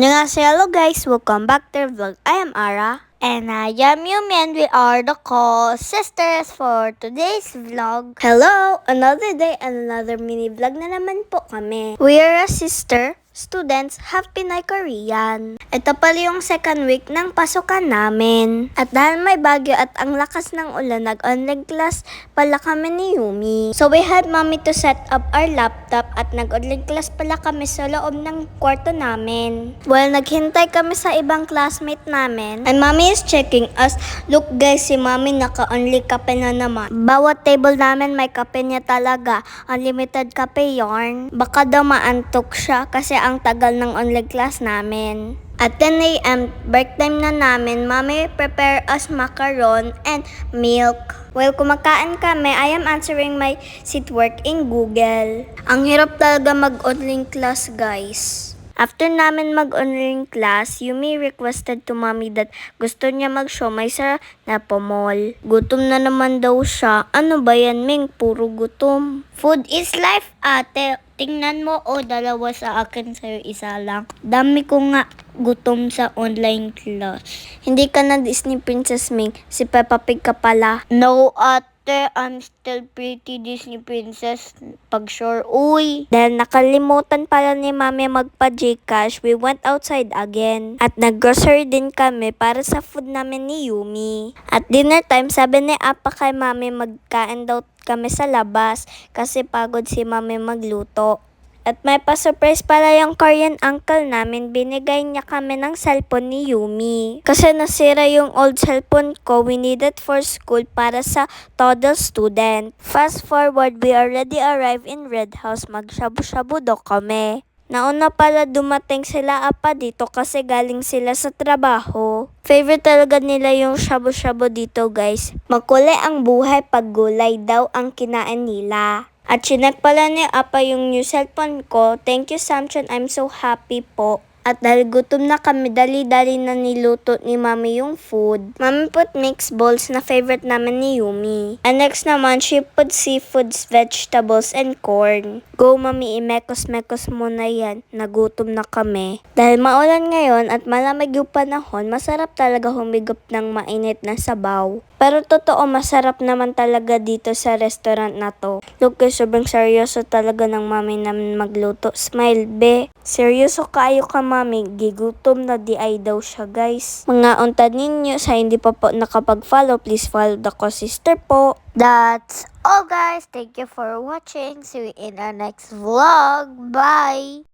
안녕하세요, hello guys, welcome back to the vlog. I am Ara. And I am Yumi and we are the co-sisters for today's vlog. Hello! Another day and another mini vlog na naman po kami. We are a sister, students, half Pinay Korean. Ito pala yung second week ng pasukan namin. At dahil may bagyo at ang lakas ng ulan, nag-online class pala kami ni Yumi. So we had mommy to set up our laptop at nag-online class pala kami sa loob ng kwarto namin. While naghintay kami sa ibang classmate namin, and mommy is checking us. Look guys, si mommy naka-only kape na naman. Bawat table namin may kape niya talaga. Unlimited kape yarn. Baka daw maantok siya kasi ang tagal ng online class namin. At 10 a.m., break time na namin, mommy prepare us macaron and milk. While kumakain kami, I am answering my seat work in Google. Ang hirap talaga mag-online class, guys. After namin mag-online class, Yumi requested to mommy that gusto niya mag-siomai sa Napo Mall. Gutom na naman daw siya. Ano ba yan, Ming? Puro gutom. Food is life, ate. Tingnan mo, dalawa sa akin, sa'yo isa lang. Dami ko nga gutom sa online class. Hindi ka na Disney Princess, Ming. Si Peppa Pig ka pala. No, ate. I'm still pretty Disney Princess. Pag sure, uy. Dahil nakalimutan pala ni mami magpa-Gcash, we went outside again. At nag-grocery din kami para sa food namin ni Yumi. At dinner time, sabi ni Apa kay mami magkain daw kami sa labas kasi pagod si mami magluto. At may pa-surprise pala yung Korean uncle namin, binigay niya kami ng cellphone ni Yumi. Kasi nasira yung old cellphone ko, we need it for school para sa toddler student. Fast forward, we already arrived in Red House, mag-shabu-shabu daw kami. Nauna pala dumating sila apa dito kasi galing sila sa trabaho. Favorite talaga nila yung shabu-shabu dito guys. Makulay ang buhay pag gulay daw ang kinain nila. At chinek pala ni Apa yung new cellphone ko. Thank you Samson, I'm so happy po. At dahil gutom na kami, dali-dali na niluto ni Mami yung food. Mami put mixed balls na favorite namin ni Yumi. And next naman, she put seafoods, vegetables, and corn. Go Mami, imekos-mekos muna yan. Nagutom na kami. Dahil maulan ngayon at malamig yung panahon, masarap talaga humigop ng mainit na sabaw. Pero totoo, masarap naman talaga dito sa restaurant na to. Look guys, sobrang seryoso talaga ng mami namin magluto. Smile, be. Seryoso kayo ka mami, gigutom na di ay daw siya guys. Mga unta ninyo, sa hindi pa po nakapag-follow, please follow the co-sister po. That's all guys. Thank you for watching. See you in our next vlog. Bye!